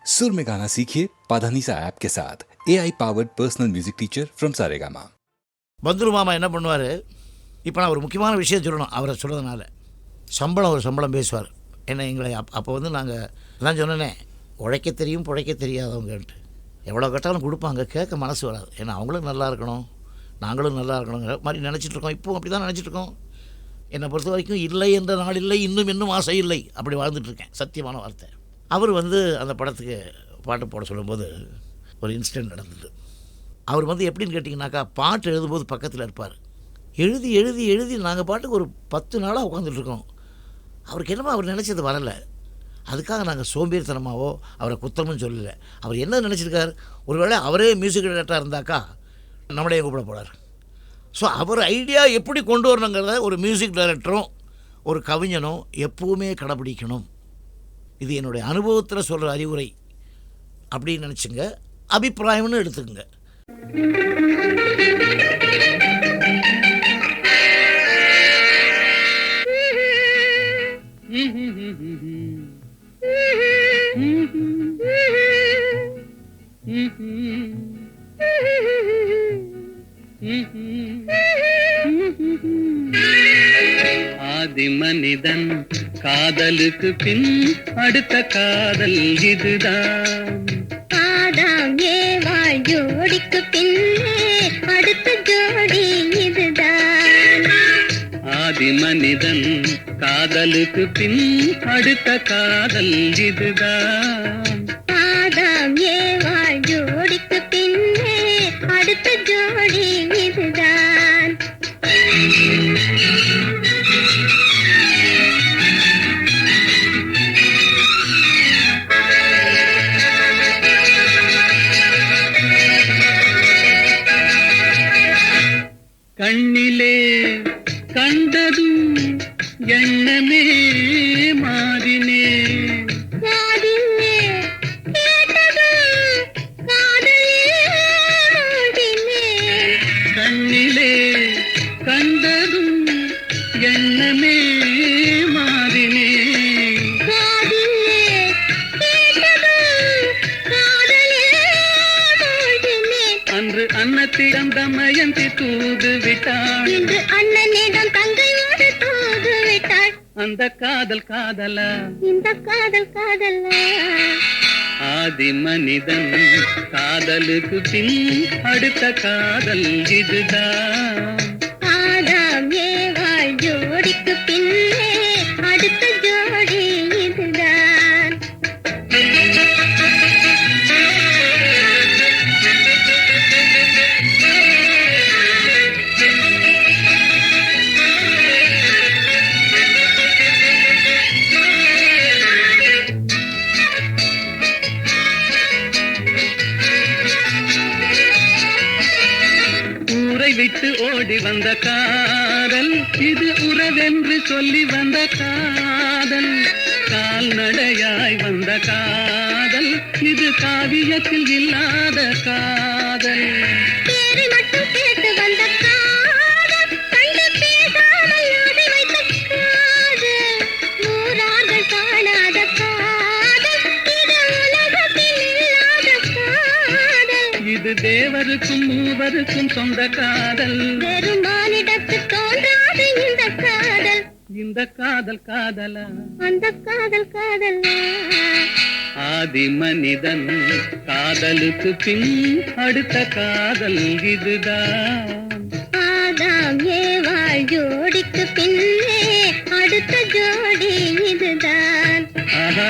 सुर में गाना सीखिए पाधानीसा ऐप के साथ AI powered personal music teacher from Saregama. பந்துரு மாமா என்ன பண்ணுவார், இப்போ நான் ஒரு முக்கியமான விஷயம் சொல்லணும் அவரை சொல்கிறதுனால. ஒரு சம்பளம் பேசுவார். என்ன எங்களை அப்போ வந்து நாங்கள் நான் சொன்னேனே, உழைக்க தெரியும் பிழைக்க தெரியாதவங்கன்ட்டு. எவ்வளோ கட்டாலும் கொடுப்பாங்க, கேட்க மனசு வராது. ஏன்னா அவங்களும் நல்லா இருக்கணும், நாங்களும் நல்லா இருக்கணுங்கிற மாதிரி நினச்சிட்ருக்கோம். இப்போவும் அப்படி தான் நினச்சிட்ருக்கோம். என்னை பொறுத்த வரைக்கும் இல்லை என்ற நாள் இல்லை, இன்னும் ஆசை இல்லை, அப்படி வாழ்ந்துட்டுருக்கேன். சத்தியமான வார்த்தை. அவர் வந்து அந்த படத்துக்கு பாட்டு போட சொல்லும்போது ஒரு இன்சிடெண்ட் நடந்தது. அவர் வந்து எப்படின்னு கேட்டிங்கனாக்கா, பாட்டு எழுதும்போது பக்கத்தில் இருப்பார். எழுதி எழுதி எழுதி நாங்கள் பாட்டுக்கு ஒரு 10 நாளாக உட்காந்துட்ருக்கோம். அவருக்கு என்னமோ அவர் நினச்சது வரலை. அதுக்காக நாங்கள் சோம்பேறித்தனமாவோ அவரை குத்தமும் சொல்லலை. அவர் என்ன நினச்சிருக்கார், ஒருவேளை அவரே மியூசிக் டைரக்டராக இருந்தாக்கா நம்மளே கூப்பிட போகிறார். ஸோ அவர் ஐடியா எப்படி கொண்டு வரணுங்கிறத ஒரு மியூசிக் டைரக்டரும் ஒரு கவிஞனும் எப்போவுமே கடைப்பிடிக்கணும். இது என்னுடைய அனுபவத்தில் சொல்கிற அறிவுரை அப்படின்னு நினச்சிங்க, அபிப்பிராயம்னு எடுத்துக்கோங்க. ஆதி மனிதன் காதலுக்கு பின் அடுத்த காதல் இதுதான். ஆதாம் ஏவாள் ஜோடிக்கு பின்னே அடுத்த ஜோடி இதுதான். ஆதி மனிதன் காதலுக்கு பின் அடுத்த காதல் இதுதான். ஆதாம் ஏவாள் ஜோடிக்கு பின்னே அடுத்த ஜோடி இதுதான். கண்ணிலே கண்டதும் எண்ணமே மாறினே, காதிலே கேட்டதும் காதலில் மூழ்கினேன். கண்ணிலே கண்டதும் எண்ணமே மாறினே, காதிலே கேட்டதும் காதலில் மூழ்கினேன். அன்று அன்னத்திடம் தமயந்தி தூது விட்டாள், இன்று அண்ணனிடம் தங்கையோடு தூது விட்டாள். அந்த காதல் காதலா, இந்த காதல் காதலா. ஆதி மனிதன் காதலுக்கு பின் அடுத்த காதல் இதுதான். ஆதாம் ஏவாள் ஜோடிக்கு பின்னே அடுத்த ஜோடி இதுதான். ஊரை விட்டு ஓடி வந்த காதல், இது உறவென்று சொல்லி வந்த காதல். கால்நடையாய் வந்த காதல், இது காவியத்தில் இல்லாத காதல். பேரை மட்டும் கேட்டு வந்த காதல், கண்டு பேசாமல் ஆசை வைத்த காதல். நூறார்கள் காணாத காதல், இது உலகத்தில் இல்லாத காதல். இது தேவருக்கும் மூவருக்கும் சொந்த காதல். பெருமானிடத்து தோன்றாது இந்த காதல். இந்த காதல் காதலா, அந்த காதல் காதலா. ஆதி மனிதன் காதலுக்கு பின் அடுத்த காதல் இதுதான். ஆதாம் ஏவாள் ஜோடிக்கு பின்னே அடுத்த ஜோடி இதுதான். ஆஹா.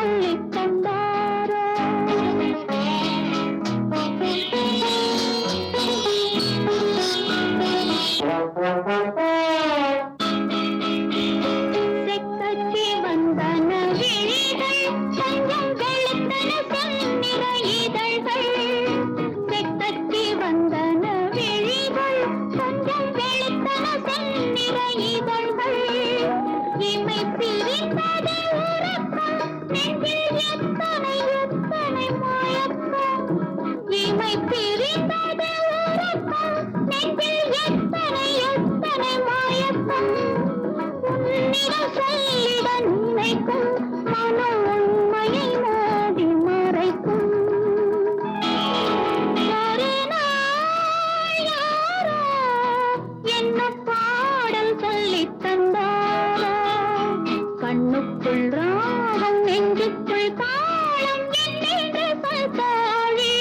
சொல்லித் தந்தாரோ செக்கச்சி வந்தன விழிகள் கொஞ்சம் வெளுத்தன செந்நிற இதழ்கள் செக்கச்சி வந்தன விழிகள் கொஞ்சம் வெளுத்தன செந்நிற இதழ்கள் இமை பிரிந்தது உறக்கம் நெஞ்சில் எத்தனை எத்தனை மயக்கம் இமை பிரிந்தது உறக்கம் நெஞ்சில் எத்தனை எத்தனை மயக்கம் உன்னிடம் சொல்லிட நினைக்கும் மனம் உண்மையை மோதி மறைக்கும் ஒரு நாள் யாரோ என்ன பாடல் சொல்லித் தந்தாரோ கண்ணுக்குள் ராகம் நெஞ்சுக்குள் தாளம் என்னென்று சொல்தாழி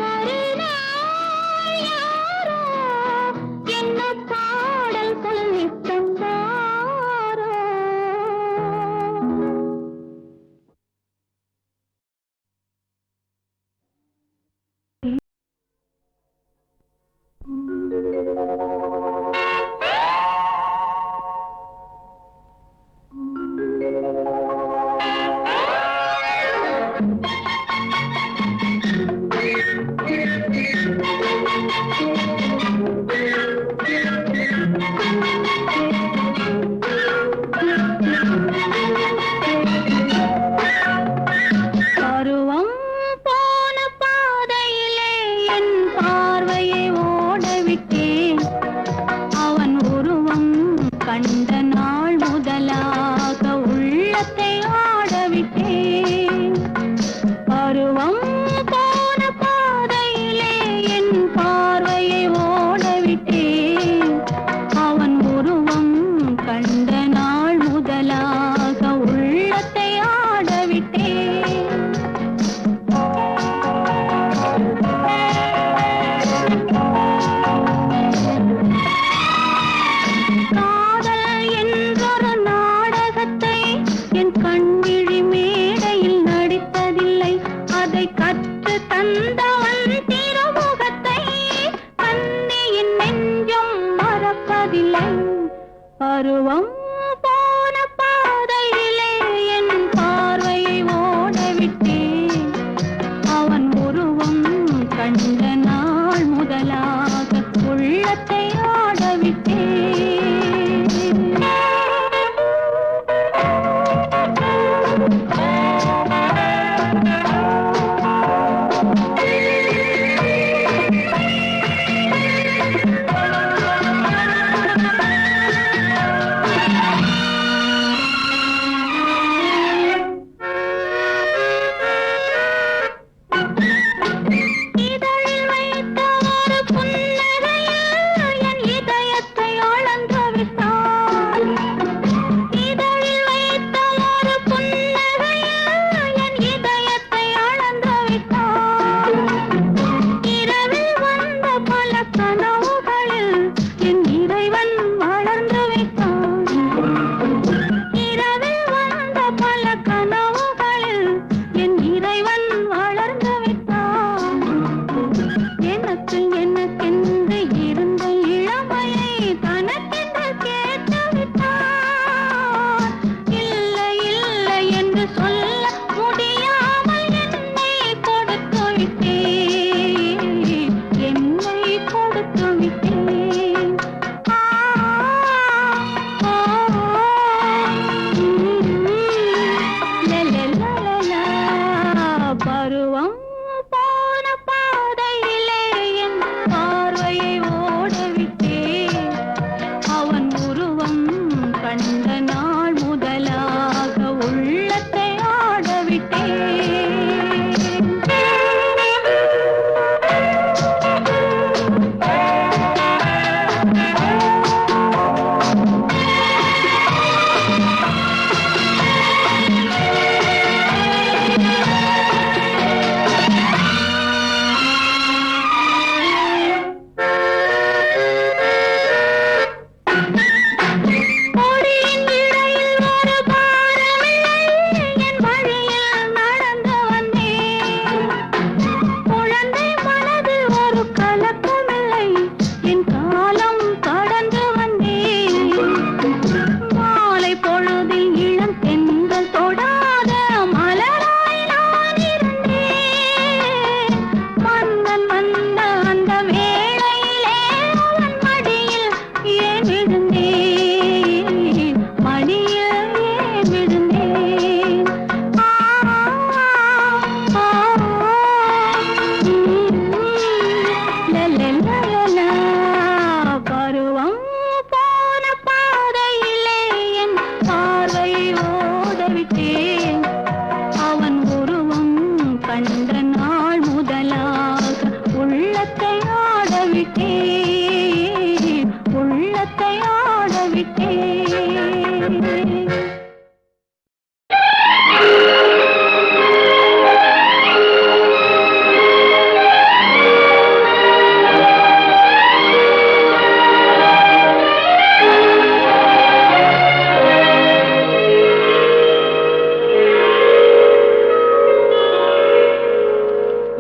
ஒரு நாள் யாரோ என்ன பாடல் சொல்லித் தந்தாரோ பருவம் போன பாதையிலே என் பார்வையை ஓடவிட்டேன் அவன் உருவம் கண்ட நாள் முதலாக உள்ளத்தை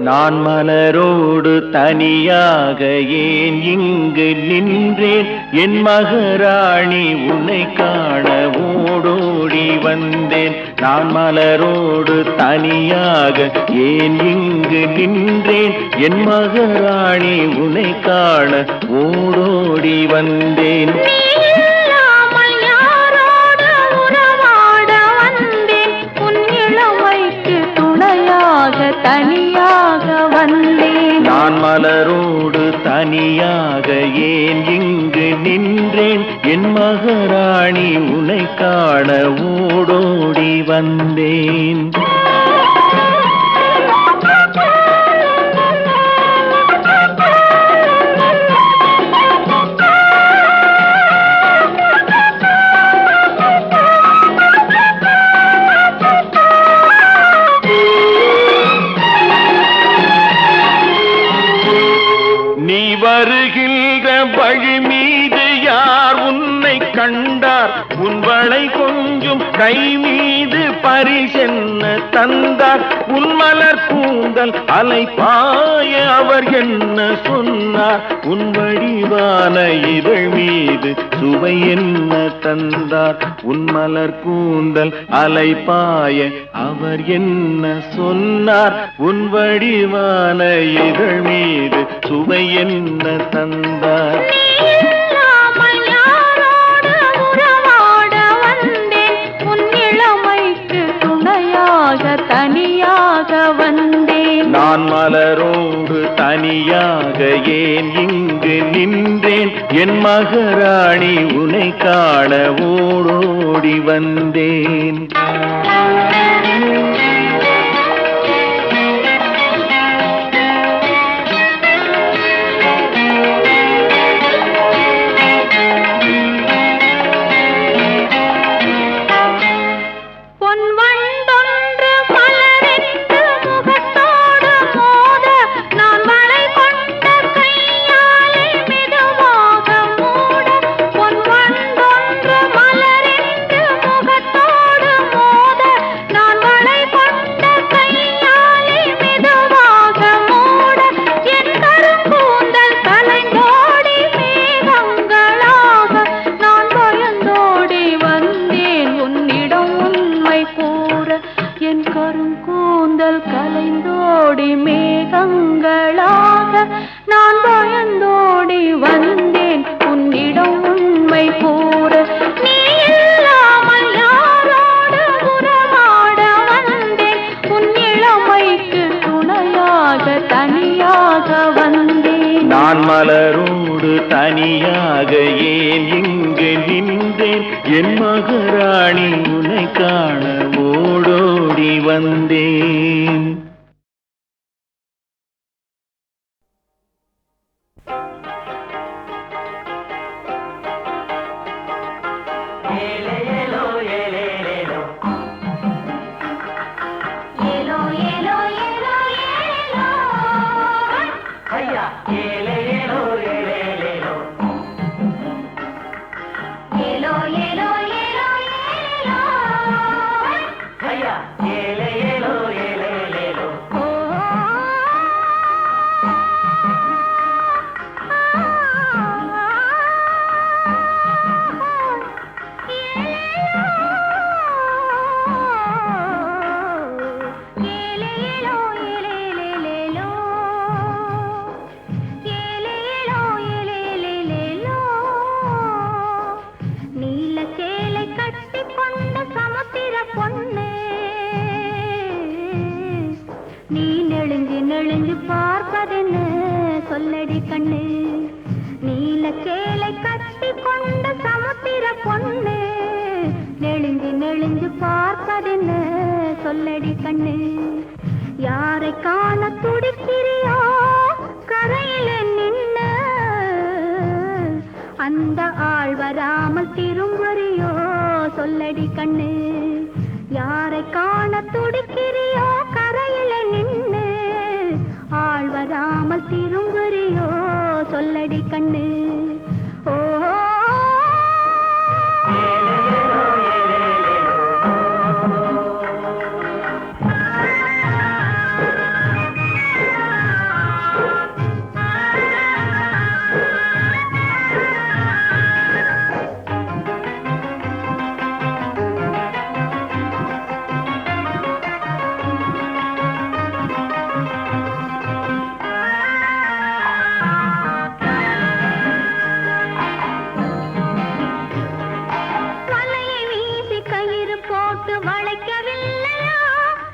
நான் மலரோடு தனியாக ஏன் இங்கு நின்றேன், என் மகராணி உன்னை காண ஓடோடி வந்தேன். நான் மலரோடு தனியாக ஏன் இங்கு நின்றேன், என் மகராணி உன்னை காண ஓடோடி வந்தேன். தனியாக வந்தேன். நான் மலரோடு தனியாக ஏன் இங்கு நின்றேன், என் மகராணி உன்னை காண ஓடோடி வந்தேன். வருகின்ற வழி மீது யார் உன்னை கண்டார், உன் வளை கொஞ்சம் கை மீது பரிசென்ன தந்தார். உன் மலர் கூந்தல் அலைபாய அவர் என்ன சொன்னார், உன் வடிவான இதழ் மீது சுவை என்ன தந்தார். உன் மலர் கூந்தல் அலைபாய அவர் என்ன சொன்னார், உன் வடிவான இதழ் மீது சுவை என்ன தந்தார். தனியாக வந்தேன். நான் மலரோடு தனியாக ஏன் இங்கு நின்றேன், என் மகராணி உன்னை காண ஓடோடி வந்தேன். நான் மலரோடு தனியாக ஏன் இங்கு நின்றேன், என் மகராணி உன்னை காண ஓடோடி வந்தேன். வளைக்கவில்லையா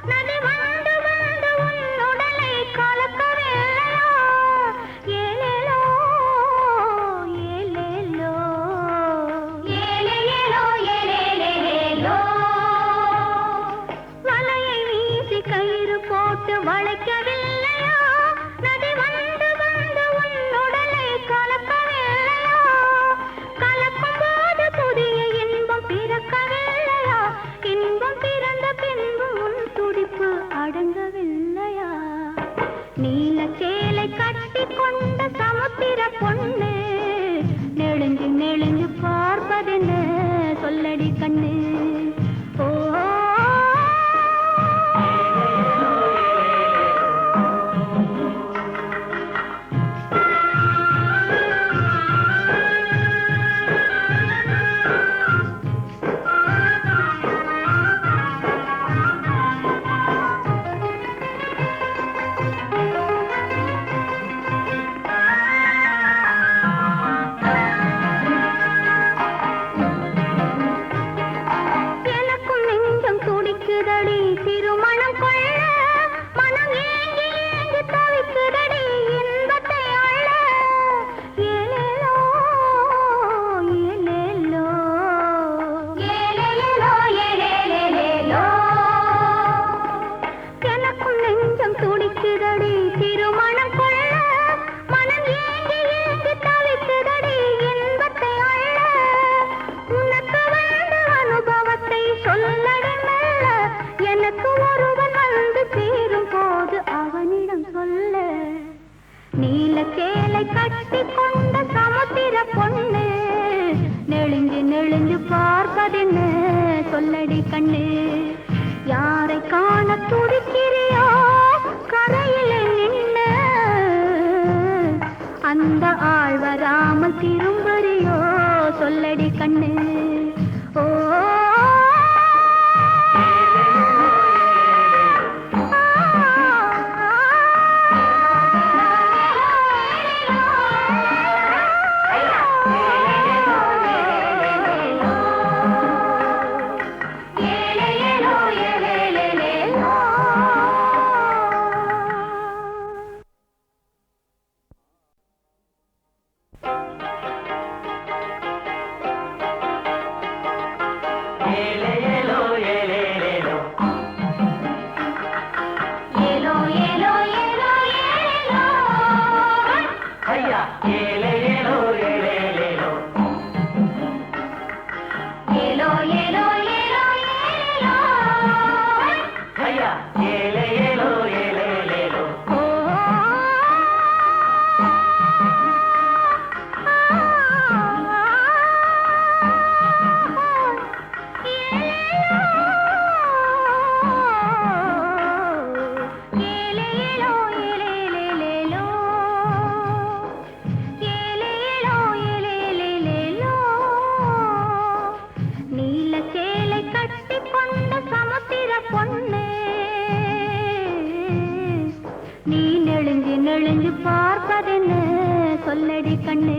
நதி வந்து வந்து உன் உடலை கலக்கவில்லையா ஏலேலோ ஏலேலோ ஏலேலோ ஏலேலேலோ வலையை வீசி கயிறு போட்டு வளைக்கவில்லையா நதி வந்து வந்து உன் உடலை கலக்கவில்லையா கலக்கும் போது புதிய இன்பம் பிறக்கவில்லையா இன்பம் பிறந்த பின்பு உன் துடிப்பு அடங்கவில்லையா நீல சேலை கட்டி கொண்ட சமுத்திர பொண்ணு நெழுஞ்சு நெழுஞ்சு பார்ப்பதென்ன சொல்லடி கண்ணு ஓ எனக்கும் நெஞ்சம் துடிக்குதடி திருமணம் கொள்ள மனம் ஏங்கி ஏங்கி தவிக்குதடி இன்பத்தை அள்ள ஏலேலோ ஏலேலோ ஏலேலோ ஏலேலேலோ எனக்கும் நெஞ்சம் துடிக்குதடி திருமணம் கொள்ள மனம் ஏங்கி ஏங்கி தவிக்குதடி இன்பத்தை அள்ள உனக்கு வந்த அனுபவத்தை சொல்லடி மெல்ல எனக்கு ஒருவன் வந்து சேரும் போது அவனிடம் சொல்ல நீல சேலை கட்டி கொண்ட சமுத்திர பொண்ணு நெழுஞ்சு நெழுஞ்சு பார்ப்பதென்ன சொல்லடி கண்ணு யாரை காண துடிக்கிறியோ கரையில நின்ன அந்த ஆள் வராமல் திரும்பறியோ சொல்லடி கண்ணு ஓ நெழுஞ்சு பார்ப்பதென்ன சொல்லடி கண்ணு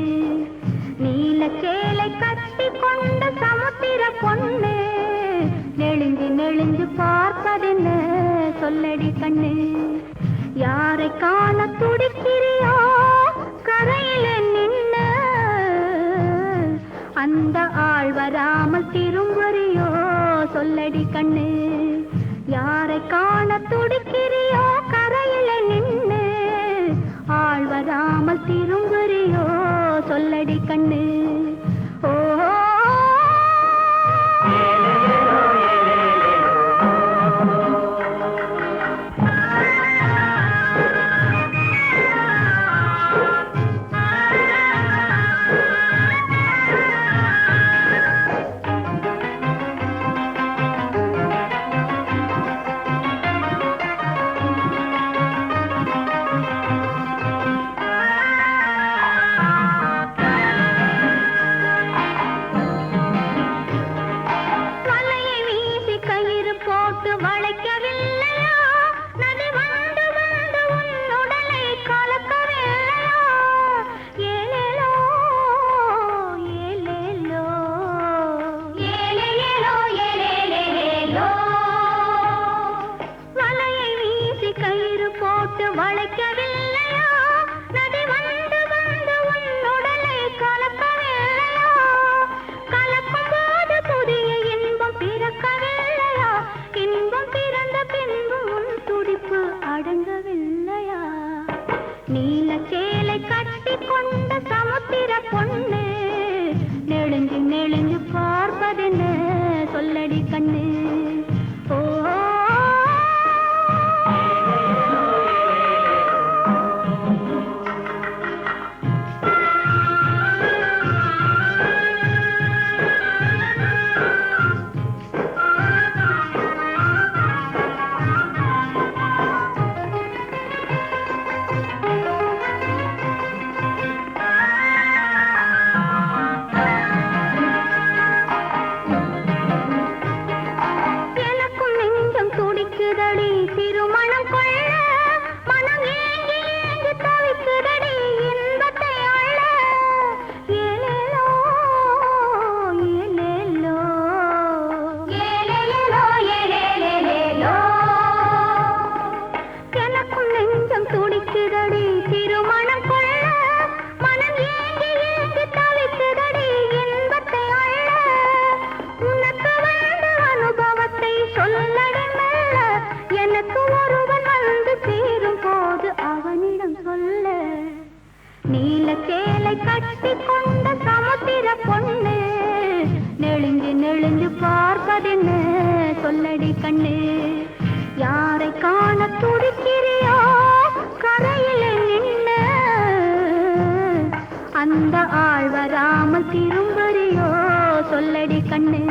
நீல சேலை கட்டி கொண்ட சமுத்திர பொண்ணு நெழுஞ்சு நெழுஞ்சு பார்ப்பதென்ன சொல்லடி கண்ணு யாரை காண துடிக்கிறியோ கரையில நின்ன அந்த ஆள் வராமல் திரும்பறியோ சொல்லடி கண்ணு யாரை காண துடிக்கிறியோ கரையில நின்னு ஆள் வராமல் திரும்பறியோ சொல்லடி கண்ணு ஓ ஏலேலோ அழைக்கவில்லையா? நதி வந்து வந்து உன் உடலை கலக்கவில்லையா? கலக்கும் போது புதிய இன்பம் பிறக்கவில்லையா? இன்பம் பிறந்த பின்பு உன் துடிப்பு அடங்கவில்லையா? நீல சேலை கட்டி கொண்ட சமுத்திர பொண்ணு நெழுஞ்சு நெழுஞ்சு பார்ப்பதென்ன சொல்லடி கண்ணு. ஓ திருமணம் கொள்ள மனம் ஏங்கி ஏங்கி தவிக்குதடி இன்பத்தை அள்ள. ஏலேலோ ஏலேலோ ஏலேலோ ஏலேலேலோ எனக்கும் நெஞ்சம் துடிக்குதடி திருமணம் கொள்ள மனம் ஏங்கி ஏங்கி தவிக்குதடி இன்பத்தை அள்ள. உனக்கு வந்த அனுபவத்தை சொல்லடி மெல்ல, எனக்கு ஒருவன் வந்து சேரும் போது அவனிடம் சொல்ல. நீல சேலை கட்டி கொண்ட சமுத்திர பொண்ணு நெழுஞ்சு நெழுஞ்சு பார்ப்பதென்ன சொல்லடி கண்ணு. யாரை காண துடிக்கிறியோ கரையில நின்ன, அந்த ஆள் வராமல் திரும்புறியோ சொல்லடி கண்ணு.